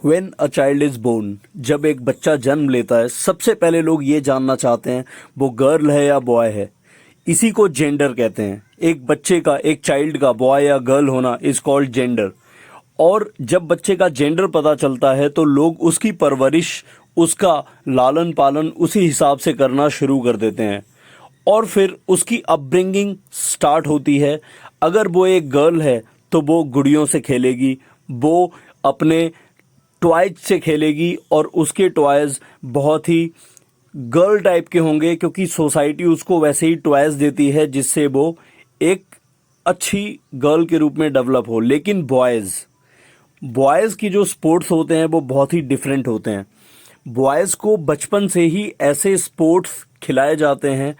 When a child is born, जब एक बच्चा जन्म लेता है सबसे पहले लोग ये जानना चाहते हैं वो गर्ल है या बॉय है। इसी को जेंडर कहते हैं। एक बच्चे का, एक चाइल्ड का बॉय या गर्ल होना इज कॉल्ड जेंडर। और जब बच्चे का जेंडर पता चलता है तो लोग उसकी परवरिश, उसका लालन पालन उसी हिसाब से करना शुरू कर देते हैं और फिर उसकी अपब्रिंगिंग स्टार्ट होती है। अगर वो एक गर्ल है तो वो गुड़ियों से खेलेगी, वो अपने टॉयज से खेलेगी और उसके टॉयज बहुत ही गर्ल टाइप के होंगे क्योंकि सोसाइटी उसको वैसे ही टॉयज देती है जिससे वो एक अच्छी गर्ल के रूप में डेवलप हो। लेकिन बॉयज़ की जो स्पोर्ट्स होते हैं वो बहुत ही डिफरेंट होते हैं। बॉयज़ को बचपन से ही ऐसे स्पोर्ट्स खिलाए जाते हैं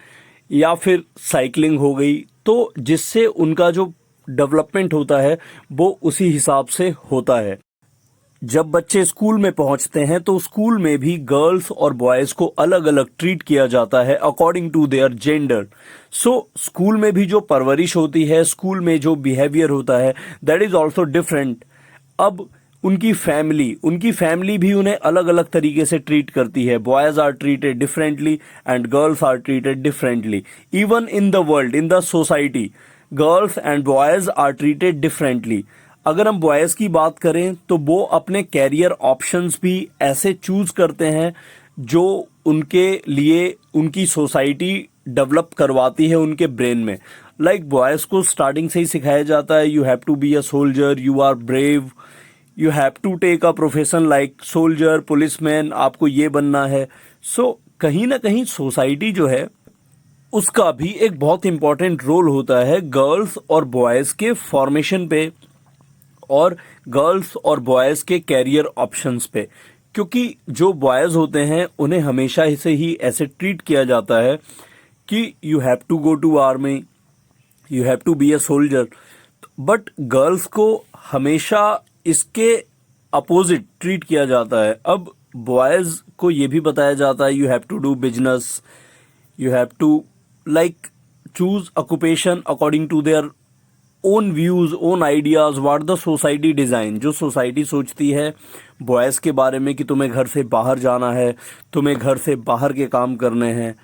या फिर साइकिलिंग हो गई, तो जिससे उनका जो डेवलपमेंट होता है वो उसी हिसाब से होता है। जब बच्चे स्कूल में पहुंचते हैं तो स्कूल में भी गर्ल्स और बॉयज़ को अलग अलग ट्रीट किया जाता है according to their gender. So school में भी जो परवरिश होती है, स्कूल में जो बिहेवियर होता है, दैट इज़ ऑल्सो डिफरेंट। अब उनकी फैमिली भी उन्हें अलग अलग तरीके से ट्रीट करती है। Boys are treated differently and girls are treated differently. Even in the world, in the society, girls and boys are treated differently. अगर हम बॉयज़ की बात करें तो वो अपने कैरियर ऑप्शंस भी ऐसे चूज करते हैं जो उनके लिए उनकी सोसाइटी डेवलप करवाती है उनके ब्रेन में। लाइक बॉयज़ को स्टार्टिंग से ही सिखाया जाता है you have to be a soldier, you are brave, you have to take a profession like soldier, policeman, आपको ये बनना है। सो कहीं ना कहीं सोसाइटी जो है उसका भी एक बहुत इंपॉर्टेंट रोल होता है गर्ल्स और बॉयज़ के फॉर्मेशन पे और गर्ल्स और बॉयज़ के कैरियर ऑप्शंस पे। क्योंकि जो बॉयज़ होते हैं उन्हें हमेशा से ही ऐसे ट्रीट किया जाता है कि you have to go to army, you have to be a soldier. But girls को हमेशा इसके अपोजिट ट्रीट किया जाता है। अब बॉयज़ को ये भी बताया जाता है you have to do business, you have to like choose occupation according to their own views, own ideas, what the society design. जो सोसाइटी सोचती है बॉयज़ के बारे में कि तुम्हें घर से बाहर जाना है, तुम्हें घर से बाहर के काम करने हैं,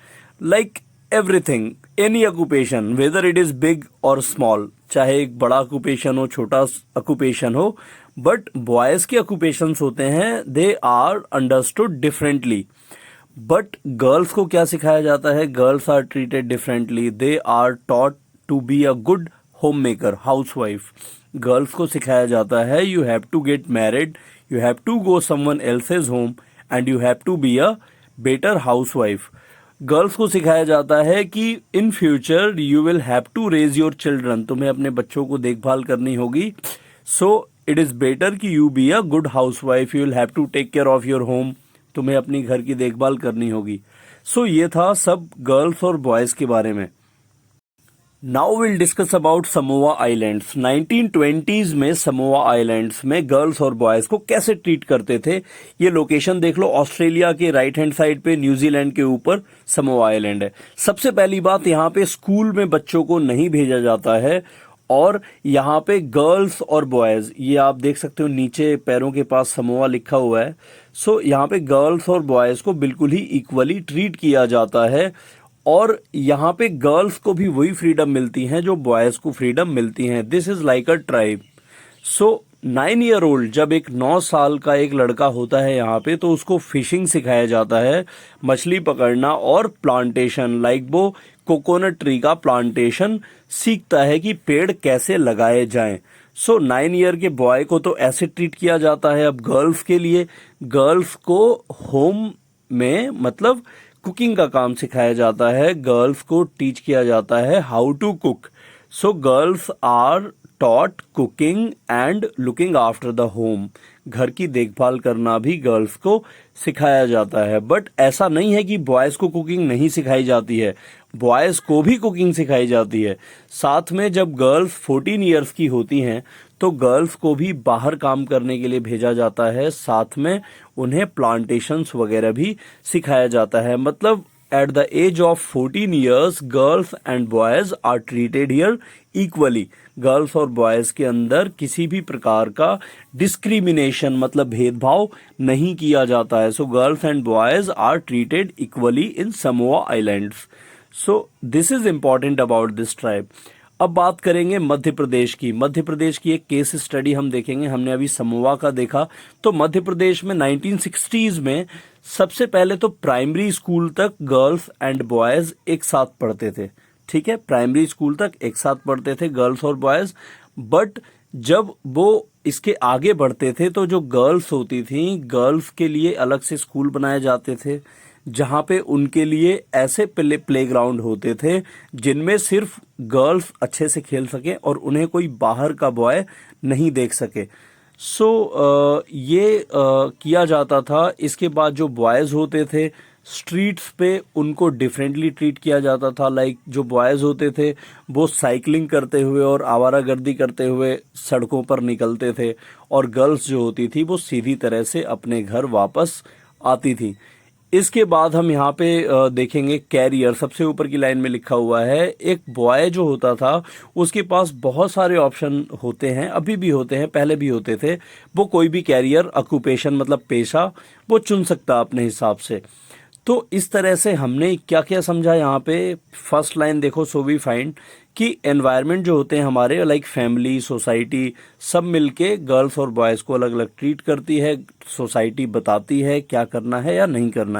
like everything, any occupation, whether it is big और स्मॉल, चाहे एक बड़ा ऑक्यूपेशन हो, छोटा ऑक्यूपेशन हो, बट बॉयज़ के ऑक्यूपेशंस होते हैं they are understood differently. But girls को क्या सिखाया जाता है? Girls are treated differently. They are taught to be a good homemaker, housewife. Girls को सिखाया जाता है you have to get married, you have to go someone else's home and you have to be a better housewife. Girls को सिखाया जाता है कि in future you will have to raise your children, तुम्हें अपने बच्चों को देखभाल करनी होगी। सो इट इज़ बेटर कि you be a good housewife, you will have to take care of your home, तुम्हें अपनी घर की देखभाल करनी होगी। सो ये था सब गर्ल्स और बॉयज़ के बारे में। Now will discuss about Samoa islands. 1920s में समोआ आइलैंड्स में गर्ल्स और बॉयज़ को कैसे ट्रीट करते थे। ये लोकेशन देख लो, ऑस्ट्रेलिया के राइट हैंड साइड पे, न्यूजीलैंड के ऊपर समोआ आइलैंड है। सबसे पहली बात, यहाँ पे स्कूल में बच्चों को नहीं भेजा जाता है और यहाँ पे गर्ल्स और बॉयज़, ये आप देख सकते हो नीचे पैरों के पास समोआ लिखा हुआ है। सो यहाँ पे गर्ल्स और बॉयज़ को बिल्कुल ही इक्वली ट्रीट किया जाता है और यहाँ पे गर्ल्स को भी वही फ्रीडम मिलती हैं जो बॉयज़ को फ्रीडम मिलती हैं। This is like a tribe. So 9 year old जब एक 9 साल का एक लड़का होता है यहाँ पे, तो उसको फिशिंग सिखाया जाता है, मछली पकड़ना और प्लांटेशन, लाइक वो कोकोनट ट्री का प्लांटेशन सीखता है कि पेड़ कैसे लगाए जाएं। सो 9 ईयर के बॉय को तो ऐसे ट्रीट किया जाता है। अब गर्ल्स के लिए, गर्ल्स को होम में मतलब कुकिंग का काम सिखाया जाता है, गर्ल्स को टीच किया जाता है how to cook. So girls are taught cooking and looking after the home. घर की देखभाल करना भी गर्ल्स को सिखाया जाता है। बट ऐसा नहीं है कि बॉयज़ को कुकिंग नहीं सिखाई जाती है, बॉयज़ को भी कुकिंग सिखाई जाती है। साथ में जब गर्ल्स 14 ईयर्स की होती हैं तो गर्ल्स को भी बाहर काम करने के लिए भेजा जाता है, साथ में उन्हें प्लांटेशंस वगैरह भी सिखाया जाता है। मतलब at the age of 14 years, girls and boys are treated here equally. Girls और बॉयज़ के अंदर किसी भी प्रकार का डिस्क्रिमिनेशन मतलब भेदभाव नहीं किया जाता है. So girls and boys are treated equally in Samoa islands. So this is important about this tribe. अब बात करेंगे मध्य प्रदेश की. मध्य प्रदेश की एक केस स्टडी हम देखेंगे. हमने अभी समोआ का देखा, तो मध्य प्रदेश में 1960s में सबसे पहले तो प्राइमरी स्कूल तक गर्ल्स एंड बॉयज़ एक साथ पढ़ते थे. ठीक है, प्राइमरी स्कूल तक एक साथ पढ़ते थे गर्ल्स और बॉयज़. बट जब वो इसके आगे बढ़ते थे तो जो गर्ल्स होती थी, गर्ल्स के लिए अलग से स्कूल बनाए जाते थे जहाँ पे उनके लिए ऐसे प्लेग्राउंड होते थे जिनमें सिर्फ गर्ल्स अच्छे से खेल सकें और उन्हें कोई बाहर का बॉय नहीं देख सके. सो ये किया जाता था. इसके बाद जो बॉयज़ होते थे स्ट्रीट्स पे उनको डिफरेंटली ट्रीट किया जाता था. लाइक जो बॉयज़ होते थे वो साइकिलिंग करते हुए और आवारागर्दी करते हुए सड़कों पर निकलते थे और गर्ल्स जो होती थी वो सीधी तरह से अपने घर वापस आती थी. इसके बाद हम यहाँ पे देखेंगे कैरियर. सबसे ऊपर की लाइन में लिखा हुआ है एक बॉय जो होता था उसके पास बहुत सारे ऑप्शन होते हैं, अभी भी होते हैं, पहले भी होते थे. वो कोई भी कैरियर, ऑक्यूपेशन मतलब पेशा, वो चुन सकता अपने हिसाब से. तो इस तरह से हमने क्या क्या समझा यहाँ पे. फर्स्ट लाइन देखो, सो वी फाइंड कि एनवायरनमेंट जो होते हैं हमारे लाइक फैमिली, सोसाइटी, सब मिलके गर्ल्स और बॉयज़ को अलग अलग ट्रीट करती है. सोसाइटी बताती है क्या करना है या नहीं करना है.